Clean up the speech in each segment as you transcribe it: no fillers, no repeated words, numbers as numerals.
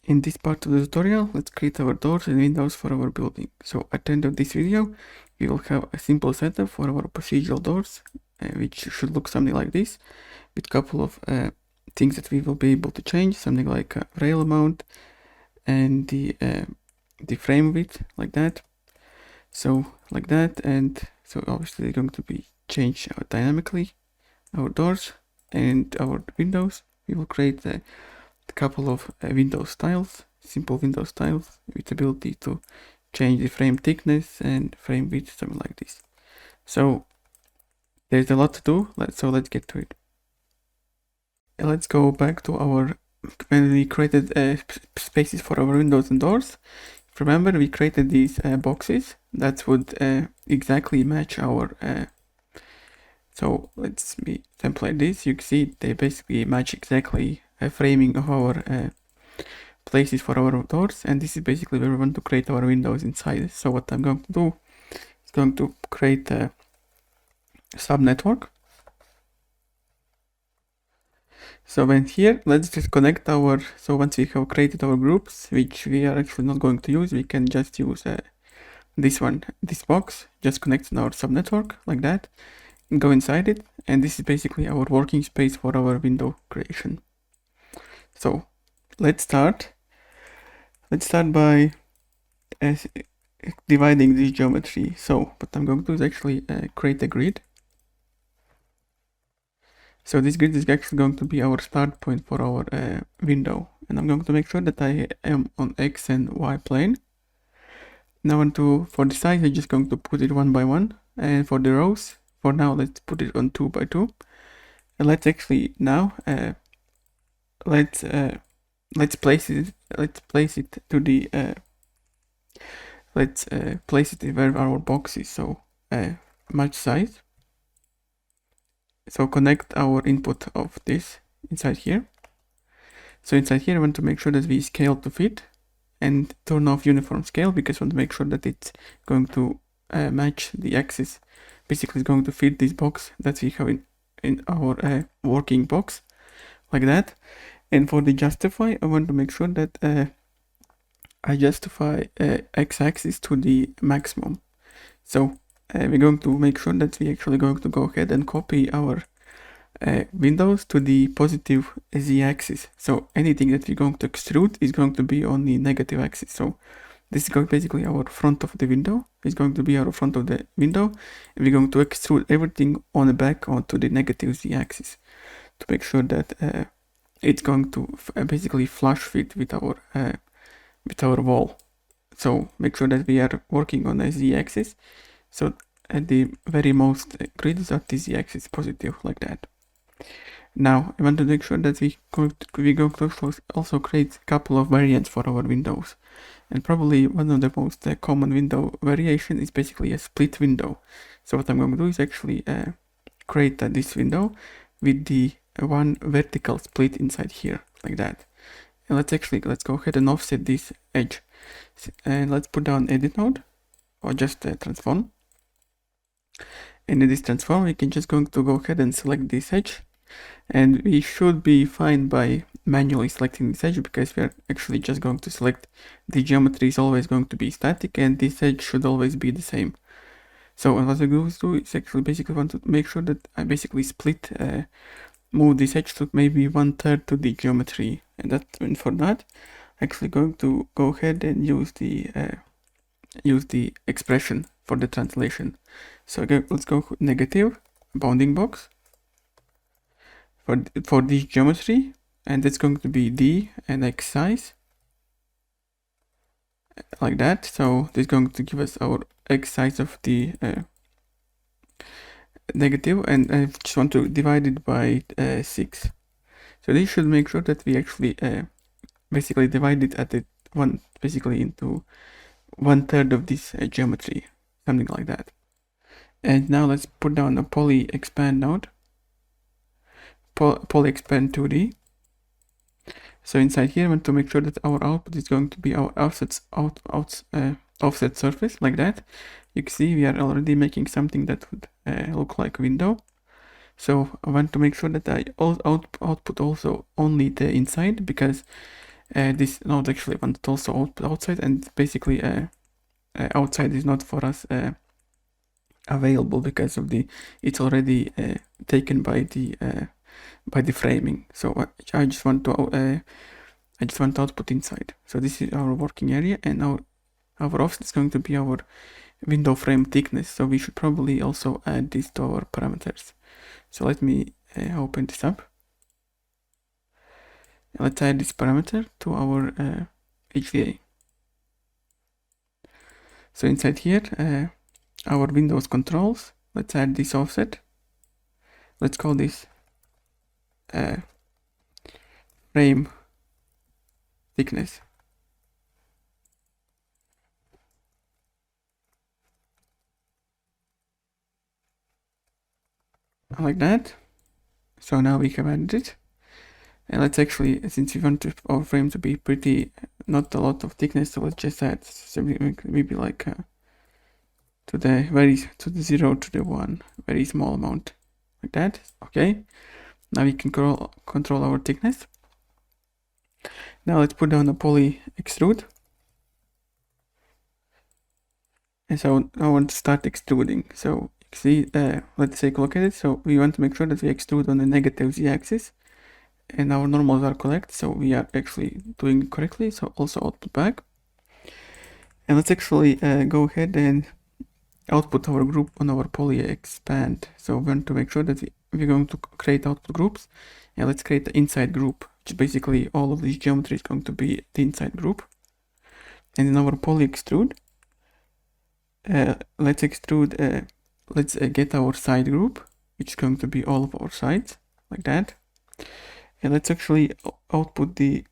In this part of the tutorial, let's create our doors and windows for our building. So at the end of this video, we will have a simple setup for our procedural doors, which should look something like this, with a couple of things that we will be able to change, something like a rail mount and the frame width, like that. So like that, and so obviously they're going to be changed dynamically, our doors and our windows. We will create a couple of window styles, simple window styles with ability to change the frame thickness and frame width, something like this. So there's a lot to do, let's get to it. Let's go back to our, when we created spaces for our windows and doors. Remember, we created these boxes that would exactly match our so let's be template this. You can see they basically match exactly a framing of our places for our doors, and this is basically where we want to create our windows inside. So what I'm going to do is going to create a subnetwork. So when here, let's just connect our, so once we have created our groups, which we are actually not going to use, we can just use this one, this box, just connect in our subnetwork like that, and go inside it, and this is basically our working space for our window creation. So let's start by dividing this geometry. So what I'm going to do is actually create a grid. So this grid is actually going to be our start point for our window, and I'm going to make sure that I am on X and Y plane. Now for the size, I'm just going to put it 1 by 1, and for the rows, for now, let's put it on 2 by 2. And let's actually now let's place it to the let's place it where our box is. So match size. So connect our input of this inside here. So inside here, I want to make sure that we scale to fit and turn off uniform scale, because I want to make sure that it's going to match the axis. Basically, it's going to fit this box that we have in our working box, like that. And for the justify, I want to make sure that I justify x-axis to the maximum. So we're going to make sure that we actually going to go ahead and copy our windows to the positive z-axis. So anything that we're going to extrude is going to be on the negative axis. So this is basically our front of the window. It's going to be our front of the window, and we're going to extrude everything on the back onto the negative z-axis to make sure that it's going to basically flush fit with our wall. So make sure that we are working on a z-axis. So at the very most grid is at the z-axis positive, like that. Now I want to make sure that we're going to also create a couple of variants for our windows. And probably one of the most common window variation is basically a split window. So what I'm going to do is actually create this window with the one vertical split inside here, like that. And let's go ahead and offset this edge. And let's put down edit node, or just transform. And in this transform, we can just going to go ahead and select this edge. And we should be fine by manually selecting this edge, because we are actually just going to select the geometry is always going to be static, and this edge should always be the same. So what I'm going to do is actually basically want to make sure that I basically move this edge to maybe 1/3 to the geometry, and for that, actually going to go ahead and use the expression for the translation. So again, let's go negative bounding box for this geometry, and it's going to be d and x size, like that. So this is going to give us our x size of the negative, and I just want to divide it by 6. So this should make sure that we actually basically divide it at basically into 1/3 of this geometry, something like that. And now let's put down a poly expand node, poly expand 2D. So inside here, I want to make sure that our output is going to be our offset surface, like that. You can see we are already making something that would look like a window. So I want to make sure that I output also only the inside, because this node actually wanted also output outside, and basically outside is not for us available because of it's already taken by the framing. So I just want to output inside. So this is our working area, and our offset is going to be our window frame thickness. So we should probably also add this to our parameters. So let me open this up. Let's add this parameter to our HVA. So inside here, our Windows controls, let's add this offset. Let's call this frame thickness. Like that. So now we have added it. And let's actually, since we want our frame to be pretty, not a lot of thickness, so let's just add maybe like to the 0 to the 1, very small amount, like that. Okay. Now we can control our thickness. Now let's put down a poly extrude. And so I want to start extruding. So see, let's take a look at it. So we want to make sure that we extrude on the negative z-axis, and our normals are correct. So we are actually doing it correctly. So also output back. And let's actually go ahead and output our group on our poly expand. So we want to make sure that we're going to create output groups. And let's create the inside group, which is basically all of this geometry is going to be the inside group. And in our poly extrude, let's extrude, let's get our side group, which is going to be all of our sides, like that. And let's actually output the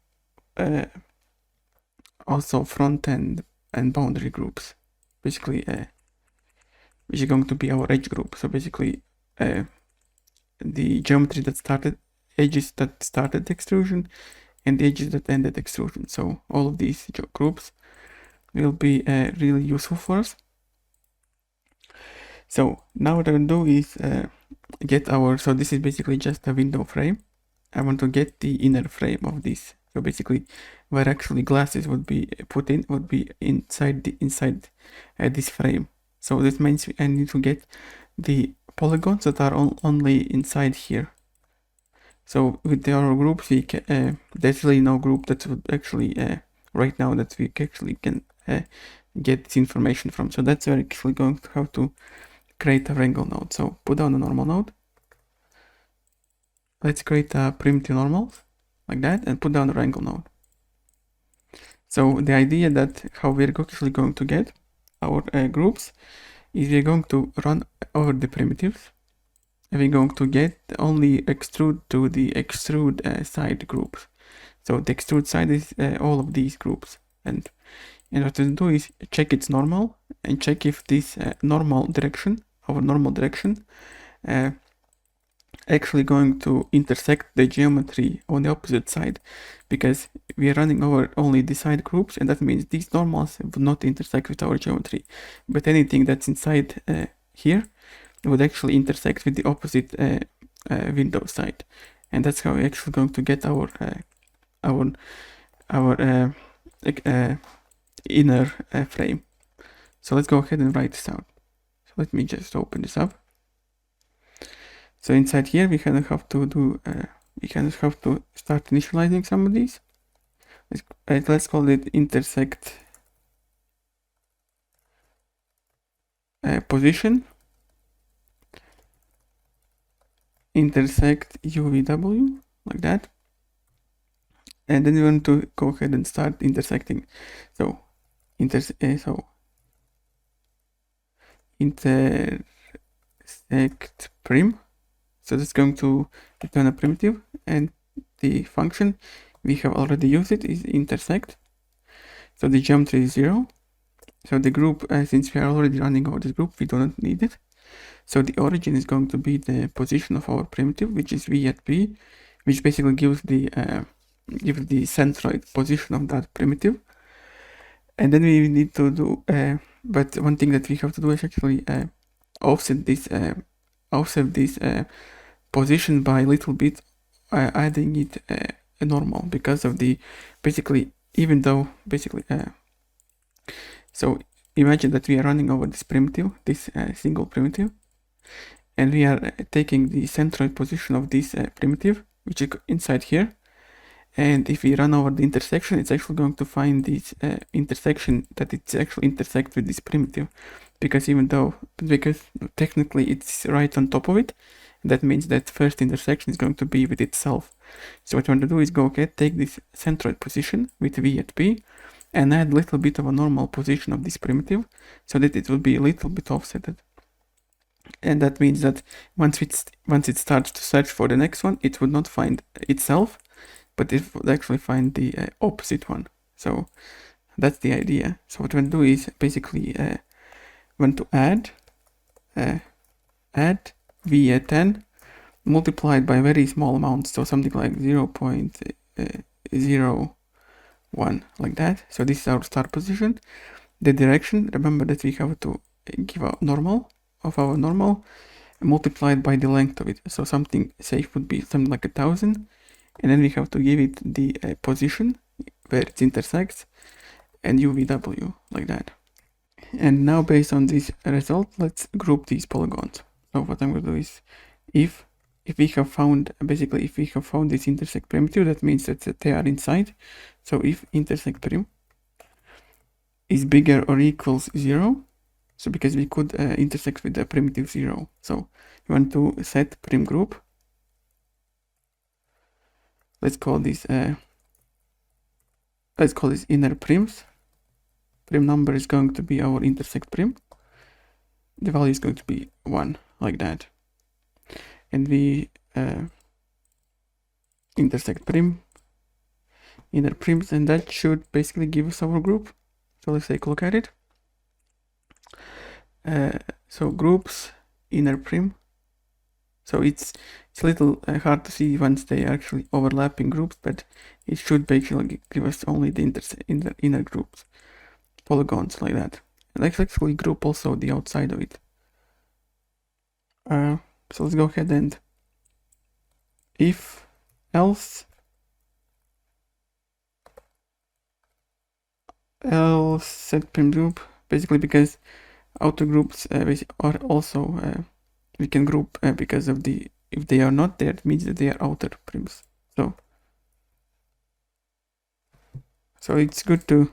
also front end and boundary groups, basically, which is going to be our edge group. So basically, the geometry that started, edges that started extrusion, and the edges that ended extrusion. So all of these groups will be really useful for us. So now what I'm going to do is get our, so this is basically just a window frame. I want to get the inner frame of this. So basically where actually glasses would be put in, would be inside this frame. So this means I need to get the polygons that are only inside here. So with our groups, we can, there's really no group that would actually, right now, that we actually can get this information from. So that's where we're actually going to have to create a wrangle node. So put down a normal node. Let's create a primitive normal, like that, and put down a wrangle node. So the idea that how we're actually going to get our groups is we're going to run over the primitives, and we're going to get only extrude to the extrude side groups. So the extrude side is all of these groups, and what to do is check its normal and check if this normal direction, our normal direction, actually going to intersect the geometry on the opposite side, because we are running over only the side groups, and that means these normals would not intersect with our geometry, but anything that's inside here would actually intersect with the opposite window side, and that's how we're actually going to get our inner frame. So let's go ahead and write this out. So let me just open this up. So inside here we kind of have to do, we kind of have to start initializing some of these. Let's call it intersect position, intersect UVW, like that. And then we want to go ahead and start intersecting. So intersect prim. So that's going to return a primitive, and the function we have already used it is intersect. So the geometry is 0. So the group, since we are already running over this group, we do not need it. So the origin is going to be the position of our primitive, which is v at p, which basically gives the centroid position of that primitive. And then we need to do, but one thing that we have to do is actually offset this position by a little bit, adding it normal because of the basically, even though basically so imagine that we are running over this primitive, this single primitive, and we are taking the central position of this primitive, which is inside here. And if we run over the intersection, it's actually going to find this intersection that it's actually intersect with this primitive, because technically it's right on top of it. That means that first intersection is going to be with itself. So what you want to do is go ahead, take this centroid position with V at P, and add a little bit of a normal position of this primitive, so that it will be a little bit offsetted. And that means that once it starts to search for the next one, it would not find itself, but it would actually find the opposite one. So that's the idea. So what we want to do is basically want to add V at 10 multiplied by a very small amount, so something like 0.01, like that. So this is our start position. The direction, remember that we have to give a normal of our normal multiplied by the length of it. So something safe would be something like 1000, and then we have to give it the position where it intersects and UVW, like that. And now based on this result, let's group these polygons. So what I'm going to do is, if we have found this intersect primitive, that means that they are inside. So if intersect prim is bigger or equals 0, so because we could intersect with the primitive 0, so you want to set prim group. Let's call this inner prims. Prim number is going to be our intersect prim. The value is going to be 1, like that. And we intersect prim, inner prims, and that should basically give us our group. So let's take a look at it. So groups, inner prim. So it's a little hard to see once they are actually overlapping groups, but it should basically give us only the inner groups, polygons, like that. And let's actually group also the outside of it. So let's go ahead and if else set prim group, basically because outer groups are also we can group because of the, if they are not there, it means that they are outer prims. So it's good to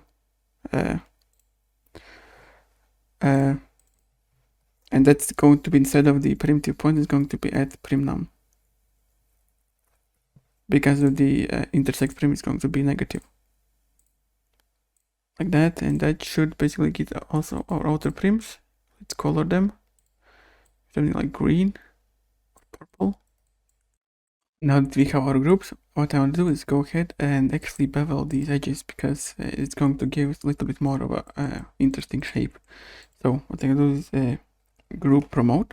and that's going to be, instead of the primitive point, is going to be at prim num, because of the intersect prim is going to be negative, like that. And that should basically get also our outer prims. Let's color them something like green or purple. Now that we have our groups, what I want to do is go ahead and actually bevel these edges, because it's going to give us a little bit more of a interesting shape. So what I'm going to do is group promote.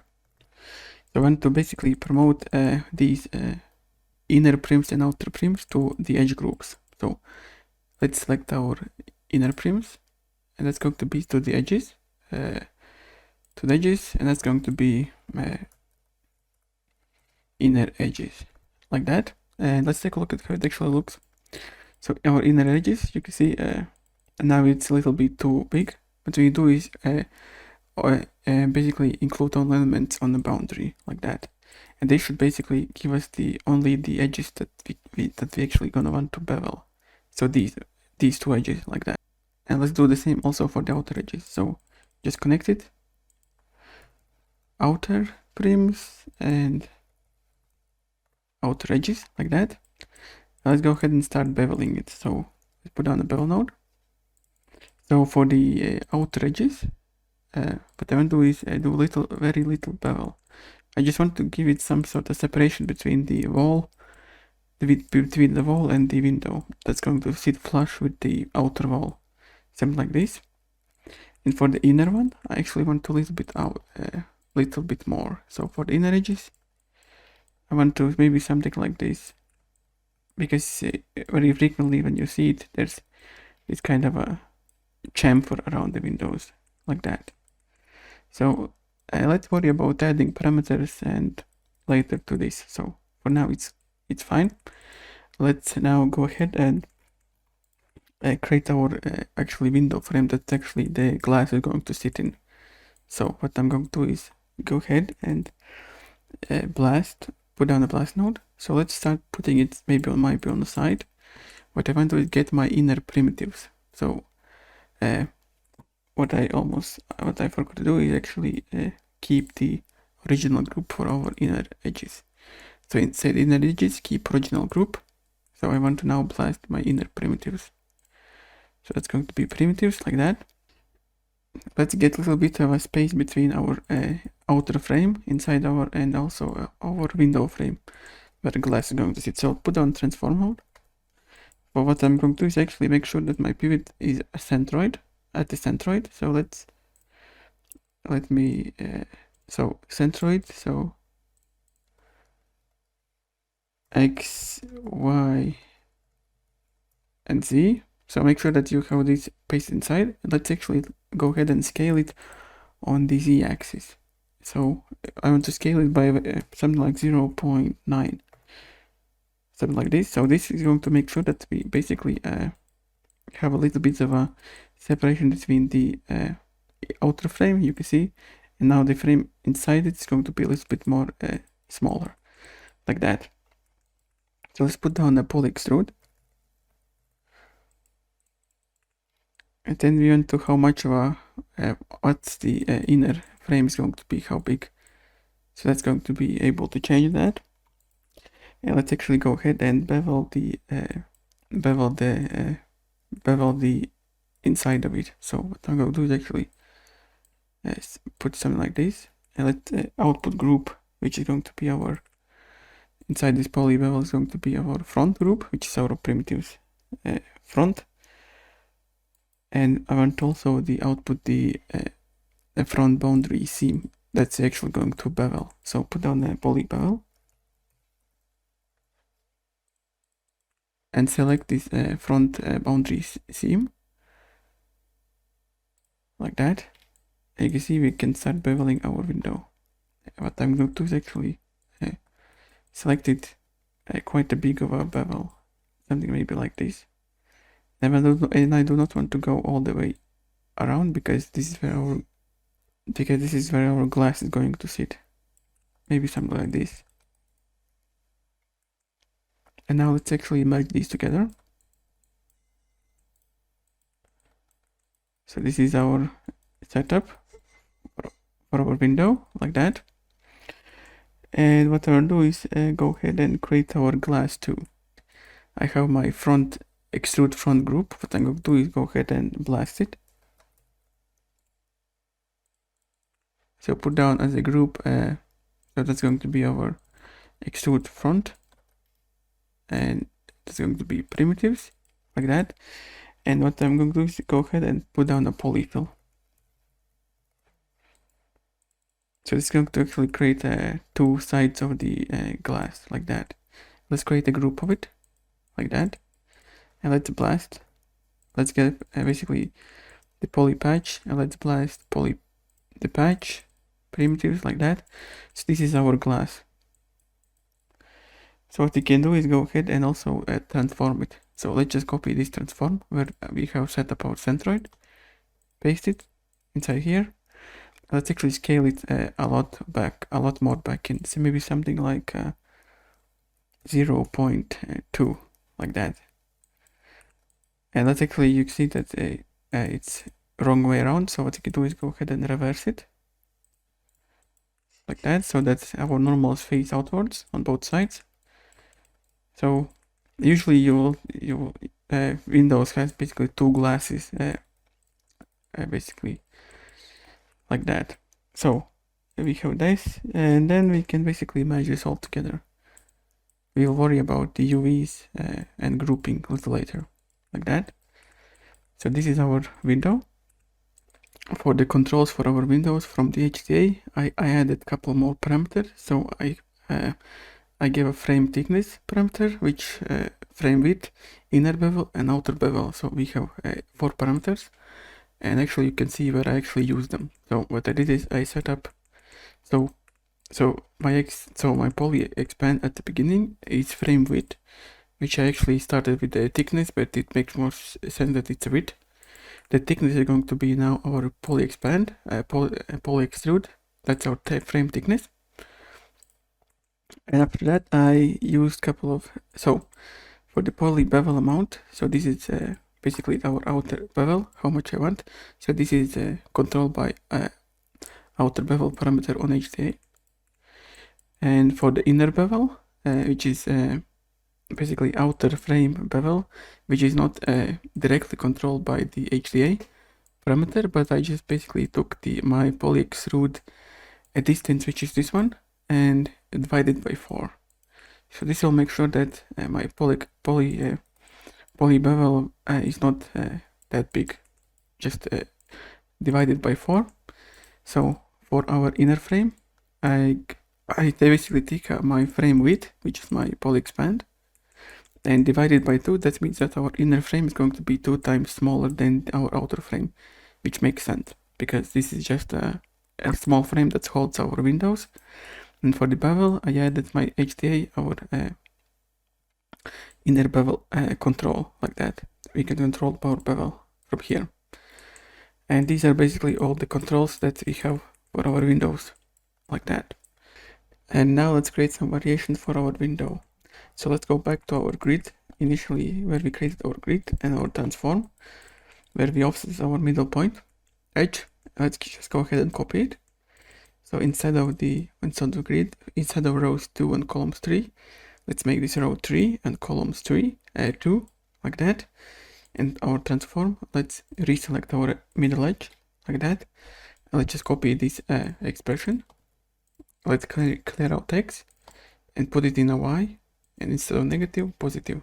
So I want to basically promote these inner prims and outer prims to the edge groups. So let's select our inner prims, and that's going to be to the edges, and that's going to be inner edges, like that. And let's take a look at how it actually looks. So our inner edges, you can see now it's a little bit too big. What we do is basically include all elements on the boundary, like that, and they should basically give us only the edges that we actually gonna want to bevel. So these two edges, like that. And let's do the same also for the outer edges. So just connect it, outer prims and outer edges, like that. Now let's go ahead and start beveling it. So let's put down the bevel node. So for the outer edges, what I want to do is do very little bevel. I just want to give it some sort of separation between the wall, between the wall and the window. That's going to sit flush with the outer wall, something like this. And for the inner one, I actually want to little bit more. So for the inner edges, I want to maybe something like this, because very frequently when you see it, there's this kind of a chamfer around the windows, like that. So let's worry about adding parameters and later to this. So for now it's fine. let's now go ahead and create our actually window frame that actually the glass is going to sit in. So what I'm going to do is go ahead and put down a blast node. So let's start putting it maybe on the side. What I want to do is get my inner primitives. So what I forgot to do is actually keep the original group for our inner edges. So inside inner edges, keep original group. So I want to now blast my inner primitives. So that's going to be primitives like that. Let's get a little bit of a space between our outer frame inside our and also our window frame where the glass is going to sit. So put on transform mode. But what I'm going to do is actually make sure that my pivot is a centroid at the centroid. So let me so centroid, so X, Y, and Z. So make sure that you have this pasted inside. Let's actually go ahead and scale it on the Z axis. So I want to scale it by something like 0.9, something like this. So this is going to make sure that we basically have a little bit of a separation between the outer frame, you can see, and now the frame inside it is going to be a little bit more smaller, like that. So let's put down a poly extrude. And then we want to how much of a, what's the inner frame is going to be, how big. So that's going to be able to change that. And let's actually go ahead and bevel the inside of it. So what I'm going to do is actually put something like this, and let output group, which is going to be our inside this poly bevel, is going to be our front group, which is our primitives front. And I want also the output the front boundary seam that's actually going to bevel. So put down the poly bevel and select this front boundary seam like that. And you can see we can start beveling our window. What I'm going to do is actually select it quite a big of a bevel, something maybe like this. And I do not want to go all the way around because this is where our glass is going to sit. Maybe something like this. And now let's actually merge these together. So this is our setup for our window, like that. And what I'll do is go ahead and create our glass too. I have my front extrude front group. What I'm going to do is go ahead and blast it. So put down as a group, so that's going to be our extrude front, and that's going to be primitives, like that. And what I'm going to do is go ahead and put down a polyfill. So it's going to actually create two sides of the glass, like that. Let's create a group of it, like that. And let's blast. Let's get basically the poly patch, and let's blast the patch primitives, like that. So this is our glass. So what we can do is go ahead and also transform it. So let's just copy this transform where we have set up our centroid, paste it inside here. Let's actually scale it a lot more back in. So maybe something like 0.2, like that. And let's actually, you see that it's wrong way around. So what you can do is go ahead and reverse it, like that. So that's our normal face outwards on both sides. So usually Windows has basically two glasses, basically like that. So we have this, and then we can basically merge this all together. We'll worry about the UVs and grouping a little later, like that. So this is our window. For the controls for our windows from the HTA, I added a couple more parameters. So I gave a frame thickness parameter, which frame width, inner bevel, and outer bevel. So we have 4 parameters, and actually you can see where I actually use them. So what I did is I set up so my poly expand at the beginning is frame width, which I actually started with the thickness, but it makes more sense that it's a width. The thickness is going to be now our poly expand, poly extrude. That's our frame thickness. And after that, I used a couple of, so for the poly bevel amount, so this is basically our outer bevel, how much I want. So this is controlled by outer bevel parameter on HDA. And for the inner bevel, which is basically outer frame bevel, which is not directly controlled by the HDA parameter, but I just basically took my poly extrude distance, which is this one, and divided by 4. So this will make sure that my poly bevel is not that big, just divided by 4. So for our inner frame, I basically take my frame width, which is my poly expand, and divided by 2. That means that our inner frame is going to be 2 times smaller than our outer frame, which makes sense because this is just a small frame that holds our windows. And for the bevel, I added my HDA, our inner bevel control, like that. We can control power bevel from here. And these are basically all the controls that we have for our windows, like that. And now let's create some variations for our window. So let's go back to our grid, initially where we created our grid and our transform, where we offset our middle point edge. Let's just go ahead and copy it. So inside of the grid, inside of rows 2 and columns 3, let's make this row 3 and columns 2, like that. And our transform, let's reselect our middle edge, like that. And let's just copy this expression. Let's clear out X and put it in a Y, and instead of negative, positive.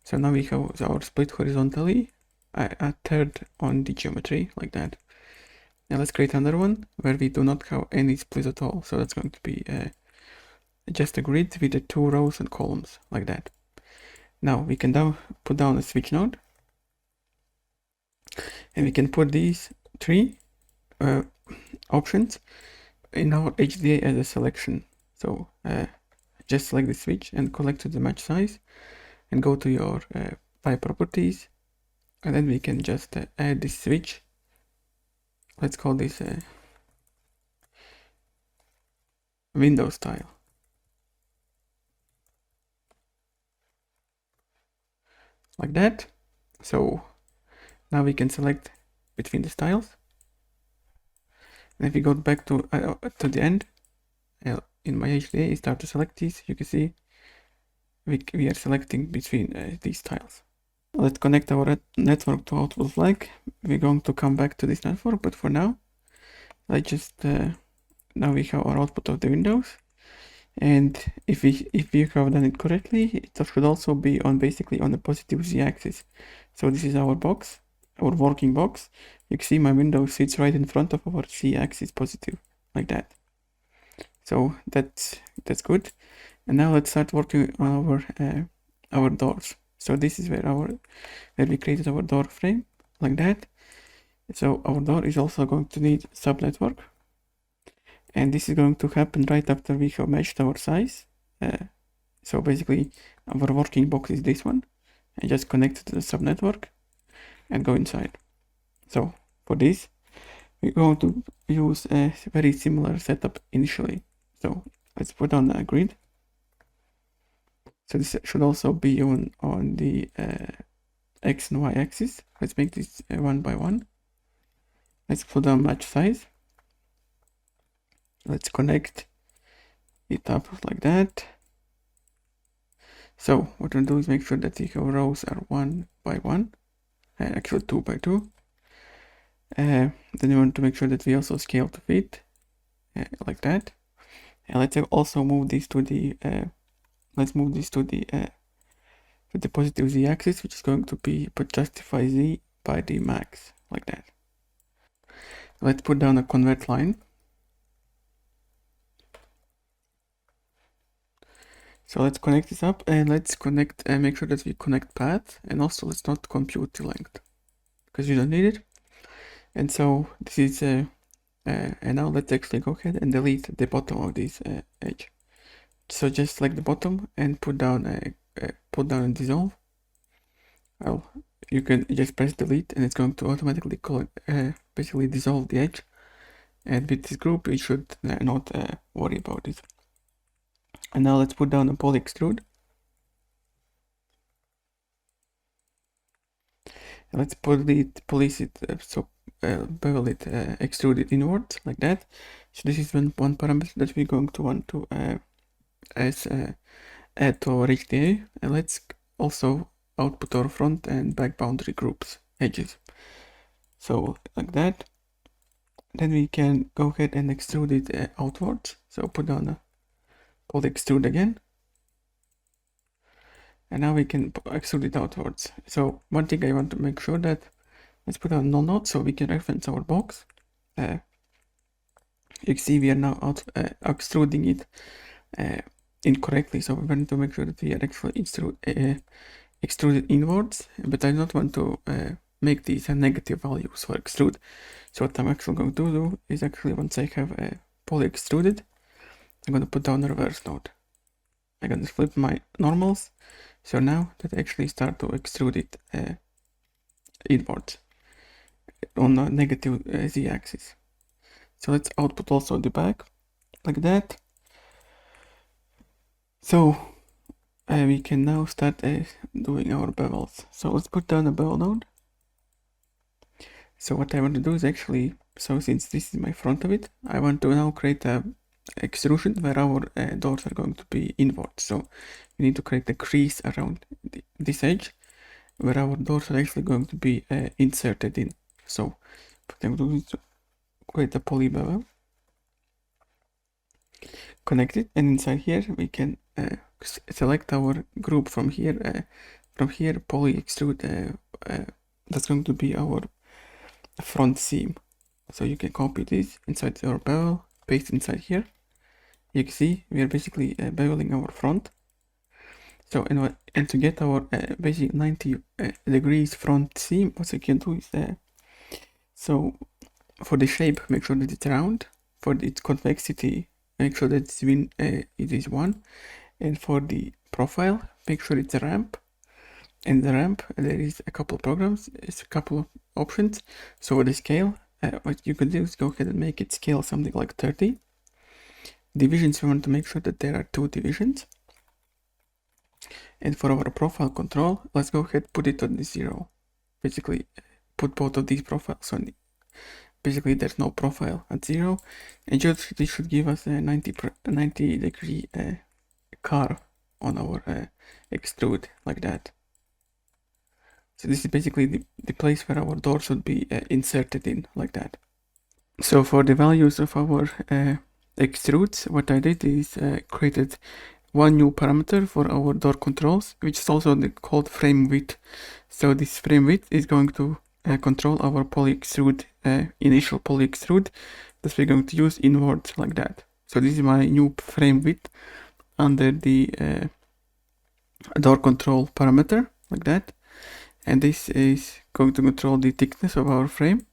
So now we have our split horizontally, a third on the geometry, like that. Now let's create another one where we do not have any split at all. So that's going to be just a grid with the 2 rows and columns, like that. Now we can now put down a switch node, and we can put these 3 options in our HDA as a selection. So just select the switch and collect to the match size, and go to your pipe properties, and then we can just add this switch. Let's call this window style, like that. So now we can select between the styles, and if we go back to the end, in my HDA, I start to select these. You can see we are selecting between these tiles. Let's connect our network to output flag. We're going to come back to this network, but for now, I just now we have our output of the windows, and if we have done it correctly, it should also be on basically on the positive z-axis. So this is our box, our working box. You can see my window sits right in front of our z-axis positive, like that. So that's good. And now let's start working on our doors. So this is where we created our door frame, like that. So our door is also going to need subnetwork, and this is going to happen right after we have matched our size. So basically our working box is this one, and just connect it to the subnetwork and go inside. So for this, we're going to use a very similar setup initially. So let's put on a grid. So this should also be on the X and Y axis. Let's make this 1 by 1. Let's put on match size. Let's connect it up like that. So what we'll do is make sure that the rows are 1 by 1, actually 2 by 2. Then we want to make sure that we also scale to fit, like that. And let's also move this to the positive z-axis, which is going to be justify z by the max, like that. Let's put down a convert line. So let's connect this up, and let's make sure that we connect path, and also let's not compute the length because we don't need it. And so this is and now let's actually go ahead and delete the bottom of this edge. So just select the bottom and put down a put down and dissolve, you can just press delete and it's going to automatically basically dissolve the edge. And with this group, we should not worry about it. And now let's put down a poly extrude. And let's police it, bevel it, extrude it inwards like that. So this is one parameter that we're going to want to add to our HDA. And let's also output our front and back boundary groups edges. So like that. Then we can go ahead and extrude it outwards. So put down a poly extrude again. And now we can extrude it outwards. So one thing I want to make sure that, let's put on null node so we can reference our box. You can see we are now extruding it incorrectly. So we want to make sure that we are actually extruded inwards, but I don't want to make these negative values for extrude. So what I'm actually going to do is actually, once I have a poly extruded, I'm going to put down a reverse node. I'm going to flip my normals. So now that I actually start to extrude it inwards on the negative z-axis. So let's output also the back like that. So we can now start doing our bevels. So let's put down a bevel node. So what I want to do is actually, so since this is my front of it, I want to now create a extrusion where our doors are going to be inwards. So we need to create a crease around this edge where our doors are actually going to be inserted in. So what I'm going to create a poly bevel, connect it, and inside here we can select our group from here. Poly extrude. That's going to be our front seam. So you can copy this inside your bevel, paste inside here. You can see we are basically beveling our front. So and to get our basic 90 degrees front seam, what you can do is so for the shape, make sure that it's round. For its convexity, make sure that it is 1. And for the profile, make sure it's a ramp. In the ramp, there is a couple of programs, it's a couple of options. So for the scale, what you can do is go ahead and make it scale something like 30. Divisions, we want to make sure that there are 2 divisions. And for our profile control, let's go ahead and put it on the 0. Basically, put both of these profiles on. Basically, there's no profile at 0. And this should give us a 90 degree curve on our extrude like that. So this is basically the place where our door should be inserted in like that. So for the values of our extrudes, what I did is created one new parameter for our door controls, which is also called frame width. So this frame width is going to control our poly extrude, initial poly extrude that we're going to use inwards like that. So this is my new frame width under the door control parameter like that. And this is going to control the thickness of our frame.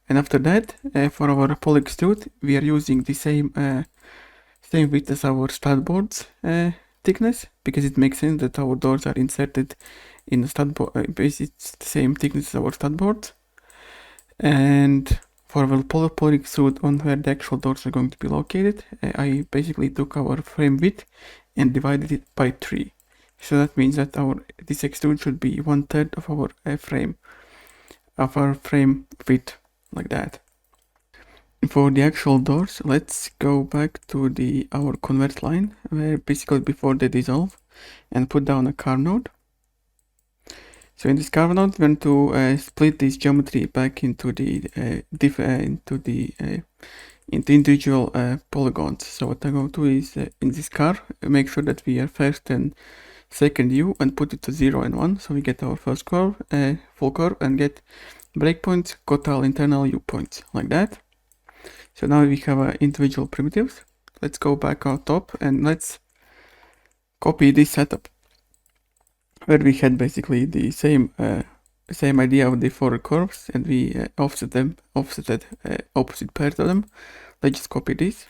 And after that, for our poly extrude, we are using the same width as our stud board's thickness, because it makes sense that our doors are inserted in the stud board. Basically, it's the same thickness as our stud board. And for our poly extrude on where the actual doors are going to be located, I basically took our frame width and divided it by 3. So that means that this extrude should be 1/3 of our frame width like that. For the actual doors, let's go back to our convert line, where basically before they dissolve, and put down a carve node. So in this carve node, we want to split this geometry back into individual polygons. So what I'm going to do is in this carve, make sure that we are first and second U and put it to 0 and 1, so we get our first curve, full curve, and get breakpoints, total internal U points like that. So now we have individual primitives. Let's go back on top and let's copy this setup where we had basically the same idea of the 4 curves, and we offsetted opposite pairs of them. Let's just copy this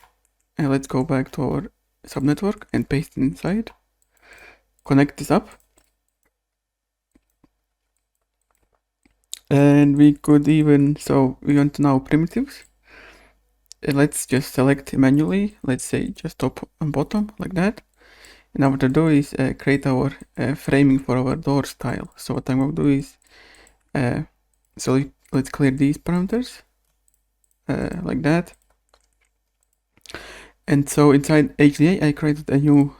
and let's go back to our subnetwork and paste it inside. connect this up. And we could even, so we want now primitives. Let's just select manually, let's say just top and bottom like that. And now what to do is create our framing for our door style. So what I'm going to do is, so let's clear these parameters like that. And so inside HDA, I created a new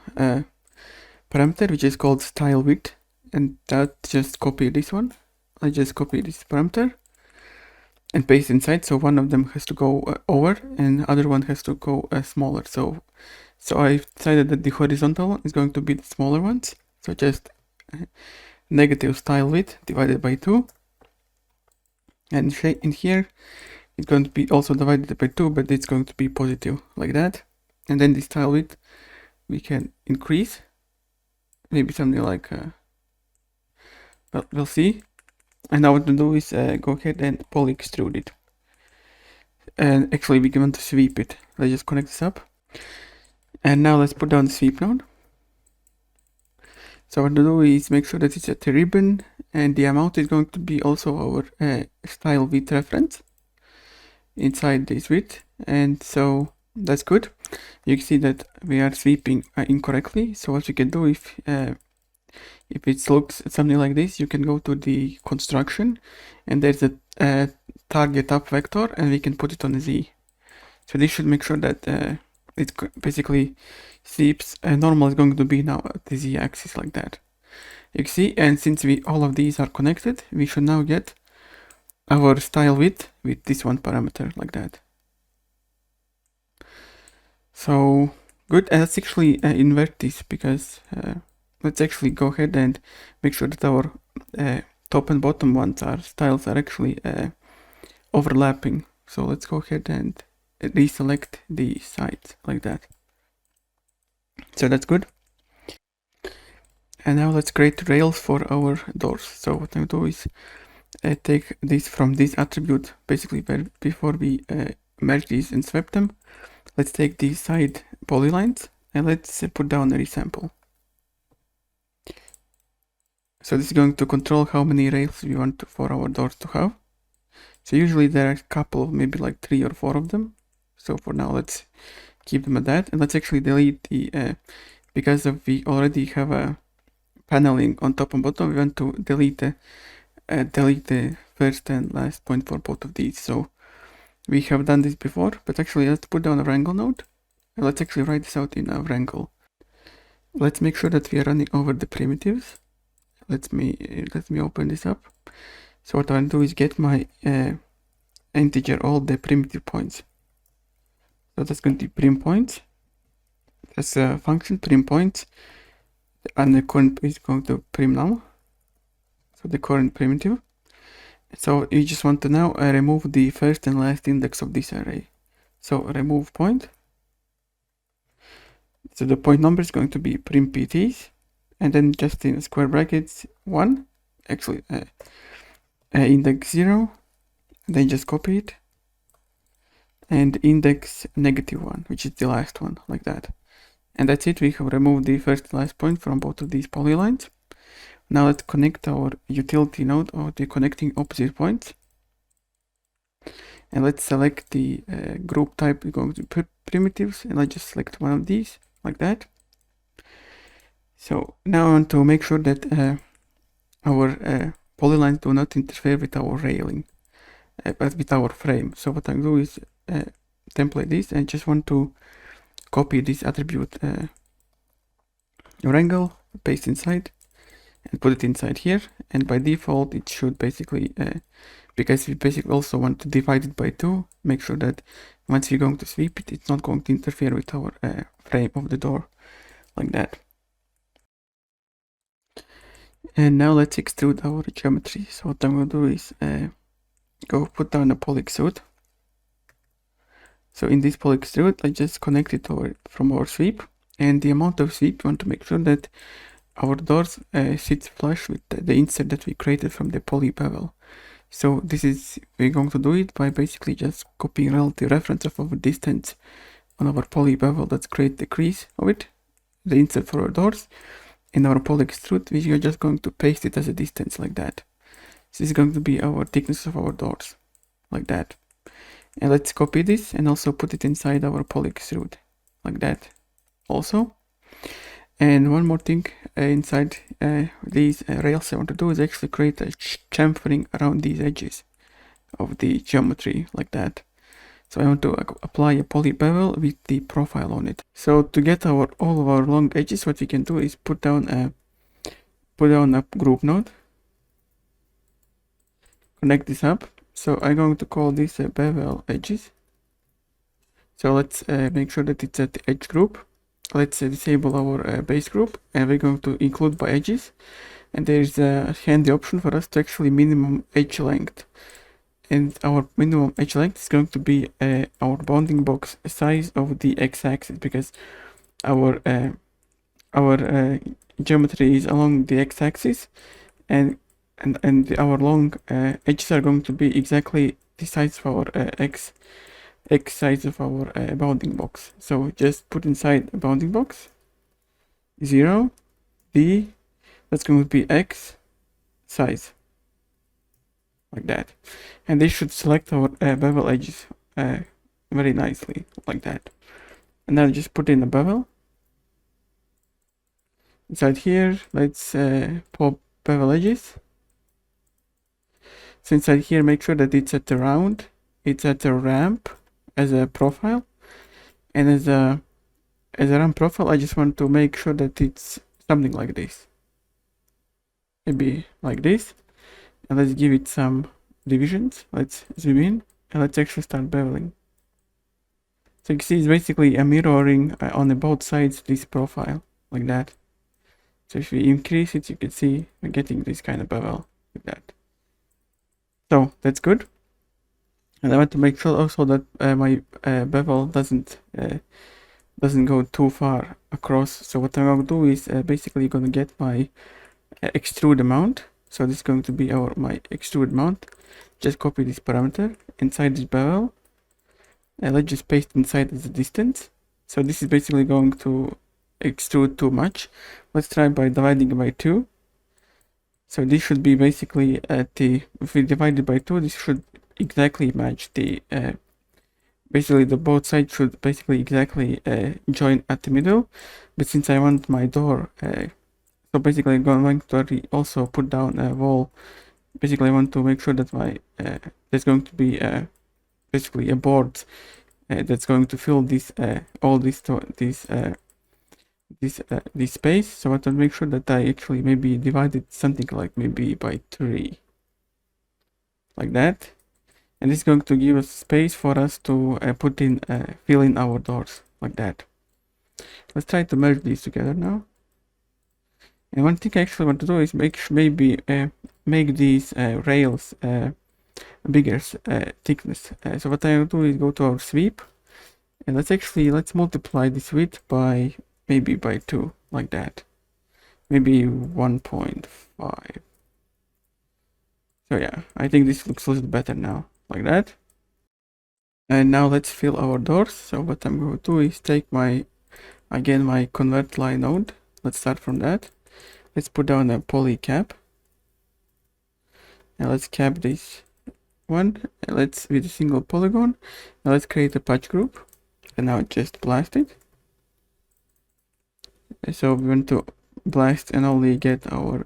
parameter which is called style width, and that just copy this one. I just copy this parameter and paste inside. So one of them has to go over, and the other one has to go smaller. So I've decided that the horizontal one is going to be the smaller ones. So just negative style width divided by 2, and in here it's going to be also divided by 2, but it's going to be positive like that. And then the style width we can increase, maybe something like well, we'll see. And now what to do is go ahead and poly extrude it. And actually we want to sweep it. Let's just connect this up. And now let's put down the sweep node. So what to do is make sure that it's at the ribbon, and the amount is going to be also our style width reference inside this width. And so that's good. You can see that we are sweeping incorrectly. So what you can do, if it looks something like this, you can go to the construction, and there's a target up vector, and we can put it on a Z. So this should make sure that it basically sweeps. Normal is going to be now at the Z axis like that. You can see, and since all of these are connected, we should now get our style width with this one parameter like that. So good. And let's actually invert this, because let's actually go ahead and make sure that our top and bottom styles are actually overlapping. So let's go ahead and deselect the sides like that. So that's good. And now let's create rails for our doors. So what I'm going to do is take this from this attribute, basically before we merge these and swap them. Let's take these side polylines and let's put down a resample. So this is going to control how many rails we want for our doors to have. So usually there are a couple of, maybe like 3 or 4 of them. So for now, let's keep them at that. And let's actually delete the, because we already have a paneling on top and bottom, we want to delete the first and last point for both of these. So we have done this before, but actually let's put down a wrangle node. And let's actually write this out in a wrangle. Let's make sure that we are running over the primitives. Let me open this up. So what I'll do is get my integer, all the primitive points. So that's going to be prim points. That's a function, prim points, and the current is going to prim now. So the current primitive. So you just want to now remove the first and last index of this array. So remove point. So the point number is going to be prim pts, and then just in square brackets 1, actually index 0, then just copy it, and index -1, which is the last one, like that. And that's it. We have removed the first and last point from both of these polylines. Now let's connect our utility node, or the connecting opposite points. And let's select the group type going to primitives, and let's just select one of these like that. So now I want to make sure that our polylines do not interfere with our railing, but with our frame. So what I'm doing is template this, and just want to copy this attribute wrangle, paste inside, and put it inside here. And by default it should basically, because we basically also want to divide it by 2, make sure that once we're going to sweep it, it's not going to interfere with our frame of the door, like that. And now let's extrude our geometry. So what I'm going to do is go put down a poly extrude. So in this poly extrude, I just connect it from our sweep, and the amount of sweep, we want to make sure that our doors sits flush with the insert that we created from the poly bevel. So we're going to do it by basically just copying relative reference of our distance on our poly bevel. Let's create the crease of it, the insert for our doors, in our poly extrude, we are just going to paste it as a distance like that. This is going to be our thickness of our doors, like that. And let's copy this and also put it inside our poly extrude, like that also. And one more thing inside these rails I want to do is actually create a chamfering around these edges of the geometry, like that. So I want to apply a poly bevel with the profile on it. So to get all of our long edges, what we can do is put down a group node, connect this up. So I'm going to call this bevel edges. So let's make sure that it's at the edge group. Let's disable our base group, and we're going to include by edges. And there's a handy option for us to actually minimum edge length. And our minimum edge length is going to be our bounding box size of the x-axis, because our geometry is along the x-axis, and our long edges are going to be exactly the size of our x size of our bounding box. So just put inside a bounding box 0 d, that's going to be x size, like that. And they should select our bevel edges very nicely, like that. And now just put in a bevel inside here. Let's pop bevel edges. So inside here, make sure that it's at the round, it's at the ramp as a profile, and as a ramp profile, I just want to make sure that it's something like this, maybe like this. And let's give it some divisions. Let's zoom in and let's actually start beveling. So you can see it's basically a mirroring on both sides this profile, like that. So if we increase it, you can see we're getting this kind of bevel, like that. So that's good. And I want to make sure also that my bevel doesn't go too far across. So what I'm going to do is basically going to get my extrude amount. So this is going to be my extrude amount. Just copy this parameter inside this bevel, and let's just paste inside as a distance. So this is basically going to extrude too much. Let's try by dividing by 2. So this should be basically if we divide it by 2, this should exactly match the basically the both sides should basically exactly join at the middle. But since I want my door, so basically I'm going to also put down a wall. Basically I want to make sure that my there's going to be basically a board that's going to fill this all this space. So I want to make sure that I actually maybe divide it something like maybe by 3, like that. And this is going to give us space for us to fill in our doors, like that. Let's try to merge these together now. And one thing I actually want to do is make these rails bigger thickness. So what I will do is go to our sweep, and let's multiply this width by maybe by 2, like that. Maybe 1.5. So yeah, I think this looks a little better now, like that. And now let's fill our doors. So what I'm going to do is take my convert line node. Let's start from that. Let's put down a poly cap. And let's cap this one. And let's with a single polygon. Now let's create a patch group. And now just blast it. So we want to blast and only get our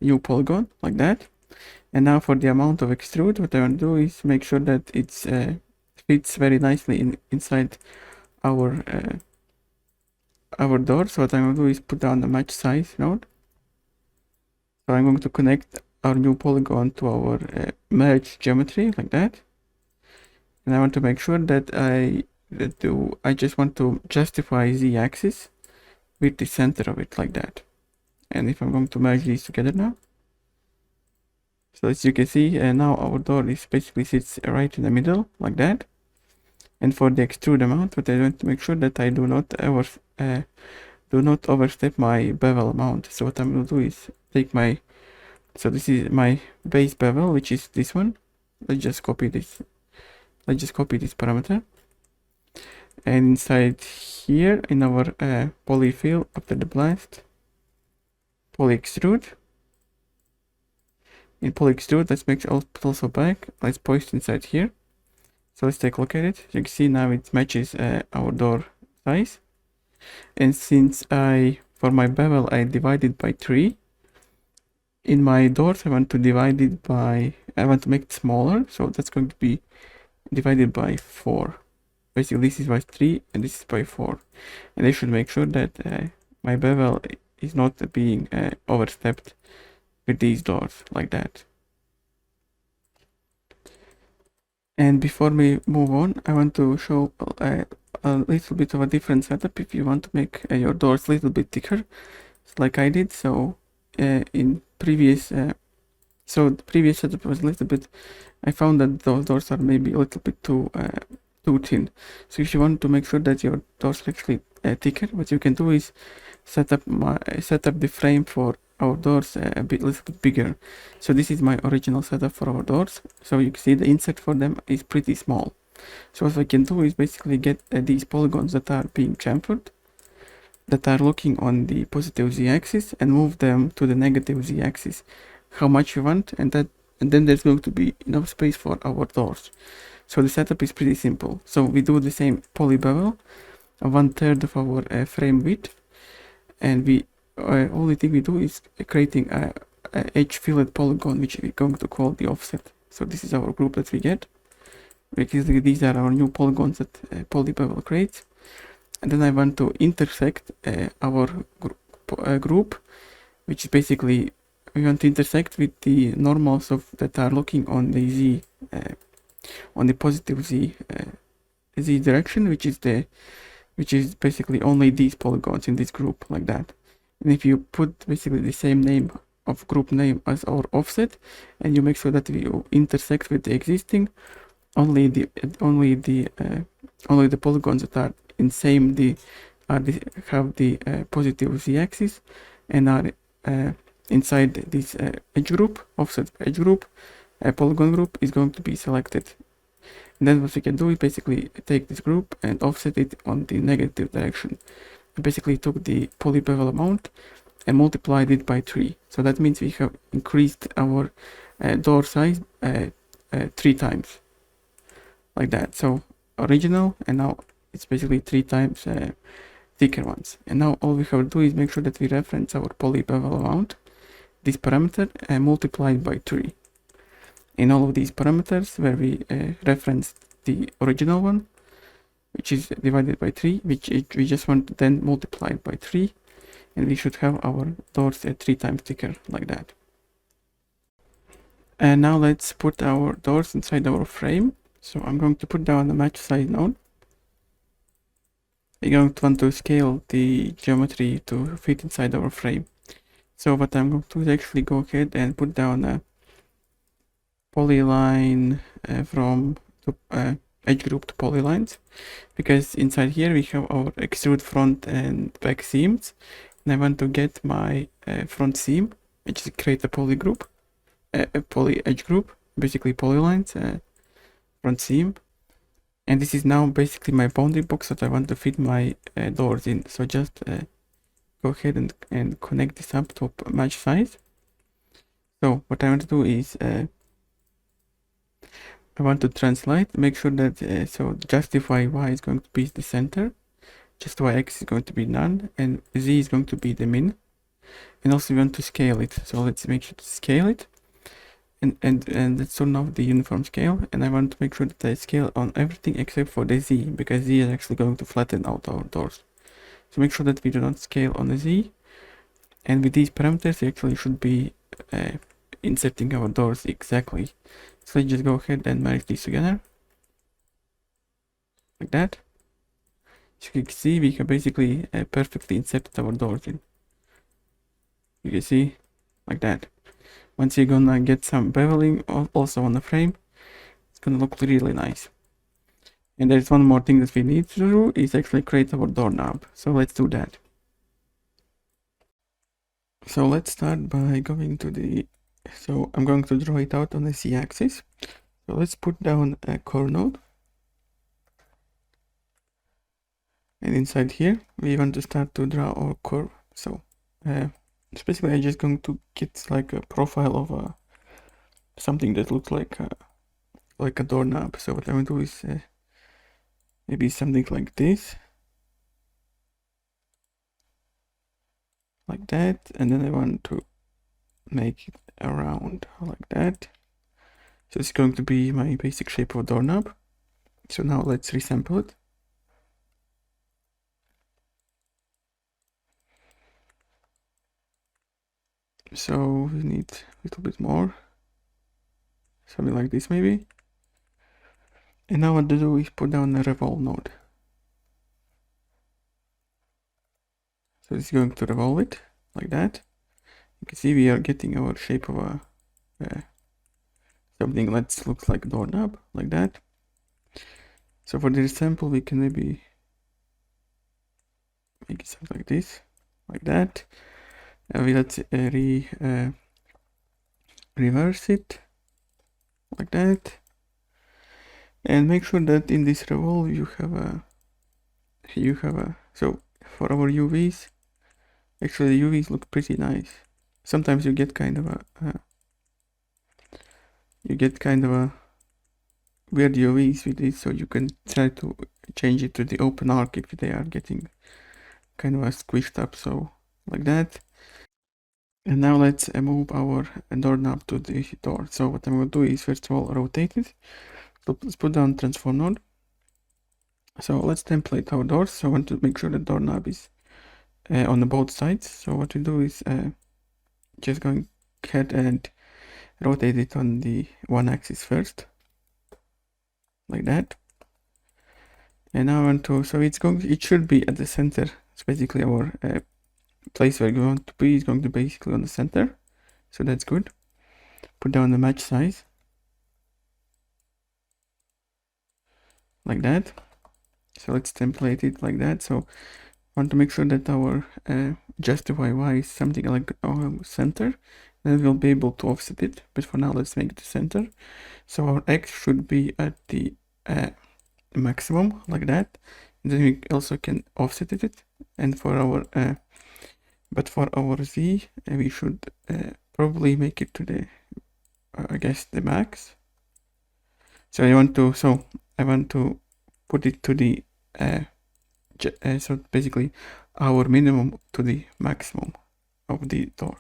new polygon, like that. And now for the amount of extrude, what I want to do is make sure that it's fits very nicely inside our door. So what I'm going to do is put down the match size node. So I'm going to connect our new polygon to our merge geometry, like that. And I want to make sure that I just want to justify z-axis with the center of it, like that. And if I'm going to merge these together now, so as you can see, now our door is basically sits right in the middle, like that. And for the extrude amount, what I want to make sure that I do not overstep my bevel amount. So what I'm going to do is take so this is my base bevel, which is this one. Let's just copy this parameter. And inside here in our polyfill after the blast, poly extrude. In poly extrude, let's make it also back. Let's post inside here. So let's take a look at it. You can see now it matches our door size. And since for my bevel, I divided by 3, in my doors, I want to divide it by, I want to make it smaller. So that's going to be divided by 4. Basically, this is by 3 and this is by 4. And I should make sure that my bevel is not being overstepped with these doors like that. And before we move on, I want to show a little bit of a different setup if you want to make your doors a little bit thicker, like I did. So in previous, so the previous setup was a little bit, I found that those doors are maybe a little bit too thin. So if you want to make sure that your doors are actually thicker, what you can do is set up the frame for our doors a little bit bigger. So this is my original setup for our doors. So you can see the insert for them is pretty small. So what I can do is basically get these polygons that are being chamfered, that are looking on the positive z-axis, and move them to the negative z-axis how much you want, and then there's going to be enough space for our doors. So the setup is pretty simple. So we do the same poly bevel, 1/3 of our frame width, and we only thing we do is creating a edge fillet polygon, which we're going to call the offset. So this is our group that we get, because these are our new polygons that poly bevel creates. And then I want to intersect our group, which is basically, we want to intersect with the normals that are looking on the z, on the positive z direction, which is basically only these polygons in this group, like that. And if you put basically the same name of group name as our offset, and you make sure that we intersect with the existing, only the polygons that are in same have the positive z-axis and are inside this edge group, offset edge group, polygon group is going to be selected. And then what we can do is basically take this group and offset it on the negative direction. We basically took the poly bevel amount and multiplied it by 3. So that means we have increased our door size 3 times, like that. So original, and now it's basically 3 times thicker ones. And now all we have to do is make sure that we reference our poly bevel amount, this parameter, and multiply it by 3. In all of these parameters where we reference the original one, which is divided by 3, which we just want to then multiply it by 3, and we should have our doors 3 times thicker, like that. And now let's put our doors inside our frame. So I'm going to put down the match size node. We're going to want to scale the geometry to fit inside our frame. So what I'm going to do is actually go ahead and put down a polyline from edge group to polylines, because inside here we have our extrude front and back seams, and I want to get my front seam, which is create a poly group, a poly edge group, basically polylines, front seam. And this is now basically my boundary box that I want to fit my doors in. So just go ahead and connect this up to match size. So what I want to do is I want to translate, make sure that, so justify y is going to be the center, justify x is going to be none, and z is going to be the min. And also we want to scale it. So let's make sure to scale it. And let's turn off the uniform scale, and I want to make sure that I scale on everything except for the z, because z is actually going to flatten out our doors. So make sure that we do not scale on the z, and with these parameters we actually should be inserting our doors exactly. So let's just go ahead and merge these together, like that. As you can see, we have basically perfectly inserted our doors in. You can see, like that. Once you're gonna get some beveling also on the frame, it's gonna look really nice. And there's one more thing that we need to do, is actually create our doorknob. So let's do that. So let's start by going to the, so I'm going to draw it out on the z-axis. So let's put down a core node. And inside here, we want to start to draw our curve. So So basically I'm just going to get like a profile of something that looks like a doorknob. So what I'm going to do is maybe something like this, like that, and then I want to make it around like that. So it's going to be my basic shape of a doorknob. So now let's resample it. So we need a little bit more, something like this maybe. And now what to do is put down a revolve node. So it's going to revolve it like that. You can see we are getting our shape of a something that looks like a doorknob like that. So for this sample we can maybe make it something like this, like that. Let's reverse it like that, and make sure that in this revolve you have a so for our UVs, actually the UVs look pretty nice. Sometimes you get kind of a weird UVs with it, so you can try to change it to the open arc if they are getting kind of a squished up, so like that. And now let's move our doorknob to the door. So what I'm going to do is first of all rotate it. So let's put down transform node. So let's template our doors. So I want to make sure the doorknob is on the both sides. So what we do is just going ahead and rotate it on the one axis first, like that. And now I want to, so it should be at the center. It's basically our place where we want to be is going to be basically on the center. So that's good. Put down the match size, like that. So let's template it like that. So I want to make sure that our justify y is something like our center. Then we'll be able to offset it. But for now, let's make it the center. So our x should be at the maximum, like that. And then we also can offset it. And for our but for our z, we should probably make it to the I guess the max. So I want to put it to the so basically our minimum to the maximum of the door,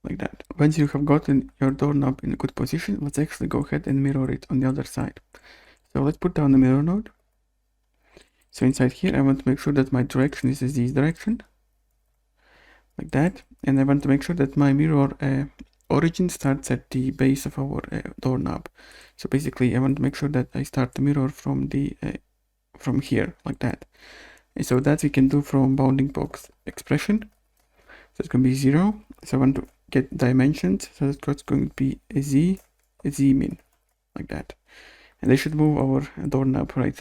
like that. Once you have gotten your doorknob in a good position, let's actually go ahead and mirror it on the other side. So let's put down the mirror node. So inside here I want to make sure that my direction is this direction, like that, and I want to make sure that my mirror origin starts at the base of our doorknob. So basically I want to make sure that I start the mirror from the from here, like that. And so that we can do from bounding box expression. So it's going to be 0. So I want to get dimensions. So it's going to be a z min, like that. And I should move our doorknob right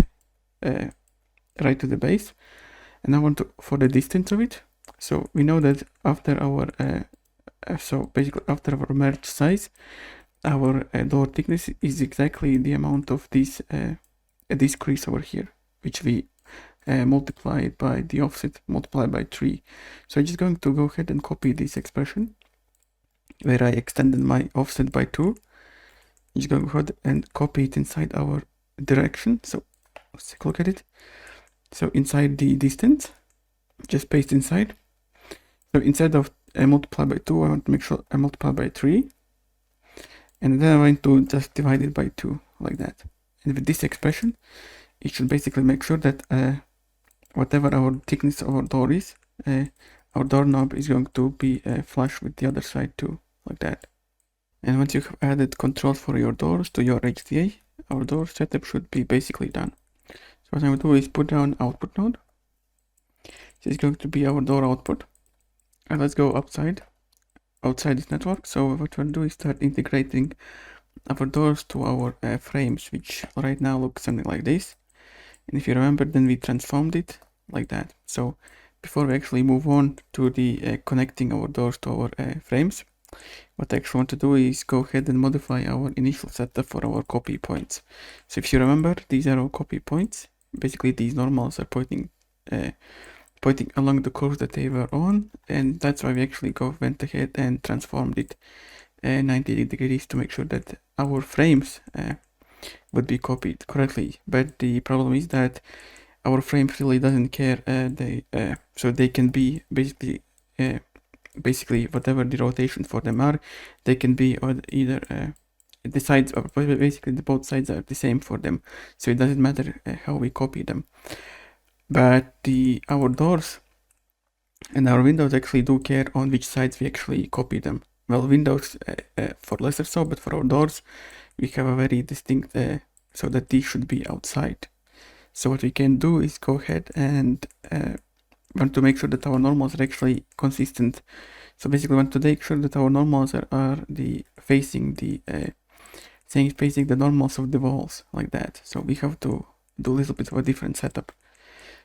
to the base. And I want to for the distance of it. So we know that after our so basically after our merge size, our door thickness is exactly the amount of this crease over here, which we multiply by the offset multiplied by 3. So I'm just going to go ahead and copy this expression where I extended my offset by 2. I'm just going to go ahead and copy it inside our direction. So let's take a look at it. So inside the distance, just paste inside. So instead of multiply by 2, I want to make sure I multiply by 3. And then I'm going to just divide it by 2, like that. And with this expression, it should basically make sure that whatever our thickness of our door is, our doorknob is going to be flush with the other side too, like that. And once you have added control for your doors to your HDA, our door setup should be basically done. So what I'm going to do is put down output node. This is going to be our door output. And let's go outside this network. So what we'll do is start integrating our doors to our frames, which right now look something like this. And if you remember, then we transformed it like that. So before we actually move on to the connecting our doors to our frames, what I actually want to do is go ahead and modify our initial setup for our copy points. So if you remember, these are our copy points. Basically, these normals are pointing pointing along the course that they were on, and that's why we actually went ahead and transformed it 90 degrees to make sure that our frames would be copied correctly. But the problem is that our frame really doesn't care. So they can be basically whatever the rotation for them are, they can be either the sides, or basically the both sides are the same for them, so it doesn't matter how we copy them. But our doors and our windows actually do care on which sides we actually copy them. Well, windows for lesser so, but for our doors we have a very distinct so that these should be outside. So what we can do is go ahead and want to make sure that our normals are actually consistent. So basically want to make sure that our normals are facing the normals of the walls, like that. So we have to do a little bit of a different setup.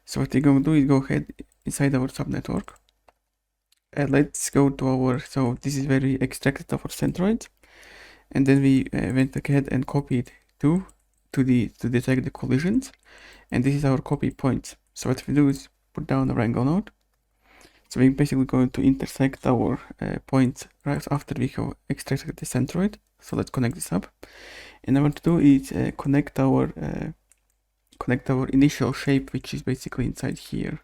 So what we're going to do is go ahead inside our subnetwork. Let's go to our, so this is where we extracted our centroids, and then we went ahead and copied to detect the collisions, and this is our copy points. So what we do is put down a wrangle node. So we're basically going to intersect our points right after we have extracted the centroid. So let's connect this up, and what I want to do is connect our initial shape, which is basically inside here.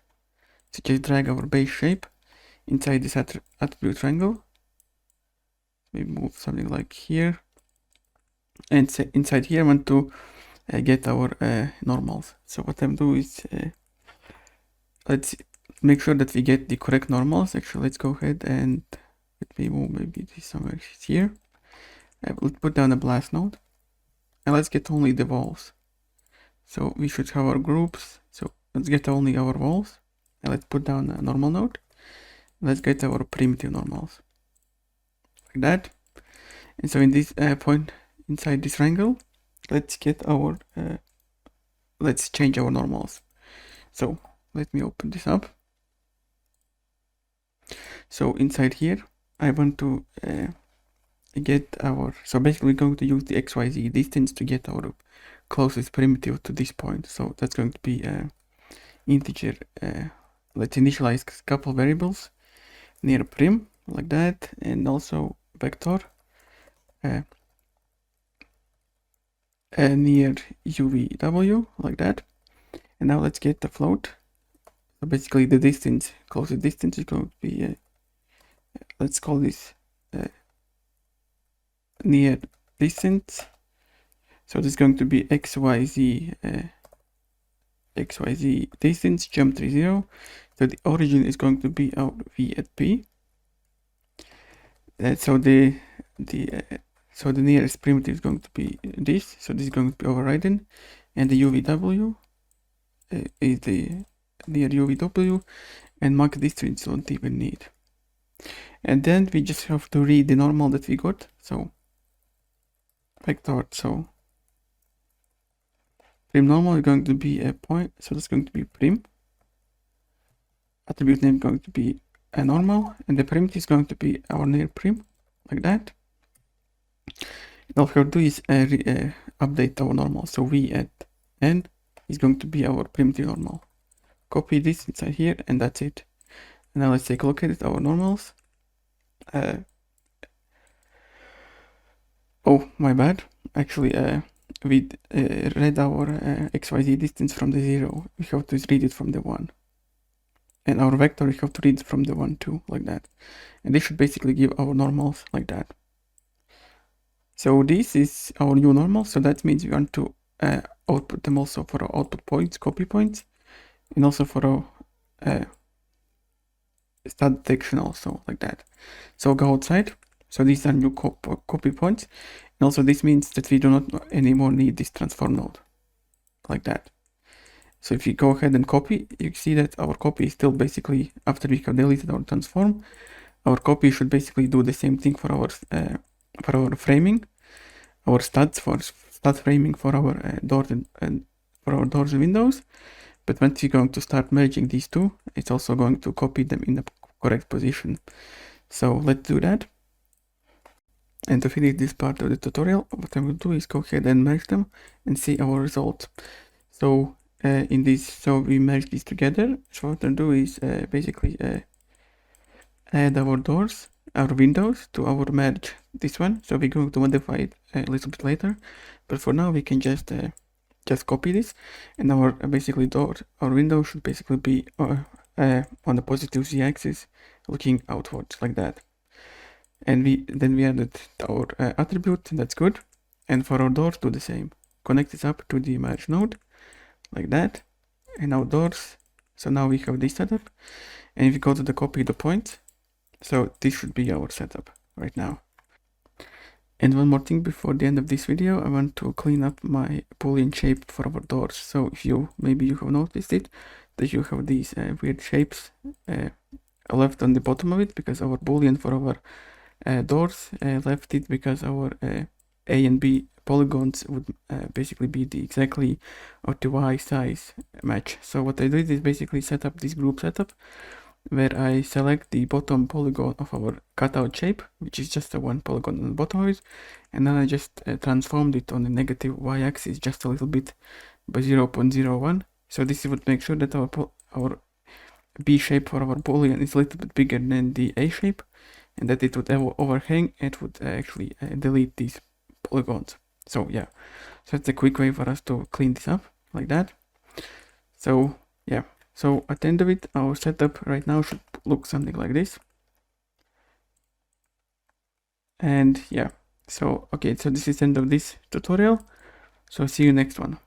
So just drag our base shape inside this attribute triangle. We move something like here, and inside here I want to get our normals. So what I'm doing is let's make sure that we get the correct normals. Actually, let's go ahead and let me move maybe this somewhere here. Let's put down a blast node, and let's get only the walls. So we should have our groups. So let's get only our walls, and let's put down a normal node. Let's get our primitive normals, like that. And so in this point inside this triangle, let's get our let's change our normals. So let me open this up. So inside here I want to get our, so basically we're going to use the XYZ distance to get our closest primitive to this point. So that's going to be integer. Let's initialize a couple variables near prim, like that, and also vector near UVW, like that. And now let's get the float. So basically the distance, closest distance is going to be let's call this near distance. So this is going to be XYZ distance geometry 0. So the origin is going to be our V at P. So the nearest primitive is going to be this. So this is going to be overridden, and the UVW is the near UVW, and mark distance don't even need. And then we just have to read the normal that we got. So vector, so prim normal is going to be a point, so that's going to be prim. Attribute name is going to be a normal, and the primitive is going to be our near prim, like that. And all we have to do is update our normal. So v at n is going to be our primitive normal. Copy this inside here, and that's it. And now let's take a look at our normals. Oh, my bad. Actually, we read our XYZ distance from the 0. We have to read it from the 1. And our vector, we have to read from the 1 too, like that. And this should basically give our normals like that. So this is our new normal. So that means we want to output them also for our output points, copy points, and also for our stat detection also, like that. So go outside. So these are new copy points, and also this means that we do not anymore need this transform node, like that. So if you go ahead and copy, you see that our copy is still basically, after we have deleted our transform, our copy should basically do the same thing for our framing, our stats for stat framing for our doors and for our doors and windows. But once you're going to start merging these two, it's also going to copy them in the correct position. So let's do that. And to finish this part of the tutorial, what I'm going to do is go ahead and merge them and see our results. So in this, so we merge these together. So what I'll do is basically add our doors, our windows to our merge, this one. So we're going to modify it a little bit later, but for now we can just copy this, and our basically our window should basically be on the positive z-axis, looking outwards like that. And then we added our attribute, that's good. And for our doors, do the same. Connect this up to the merge node, like that. And our doors, so now we have this setup. And if you go to the copy the point, so this should be our setup right now. And one more thing before the end of this video, I want to clean up my boolean shape for our doors. So if maybe you have noticed it, that you have these weird shapes left on the bottom of it, because our boolean for our doors left it because our A and B polygons would basically be the exactly of the Y size match. So what I did is basically set up this group setup, where I select the bottom polygon of our cutout shape, which is just a one polygon on the bottom of it, and then I just transformed it on the negative y-axis just a little bit by 0.01. So this would make sure that our B shape for our boolean is a little bit bigger than the A shape, and that it would overhang, it would actually delete these polygons. So yeah, so that's a quick way for us to clean this up like that. So yeah. So at the end of it, our setup right now should look something like this. And yeah, so okay, so this is the end of this tutorial. So see you next one.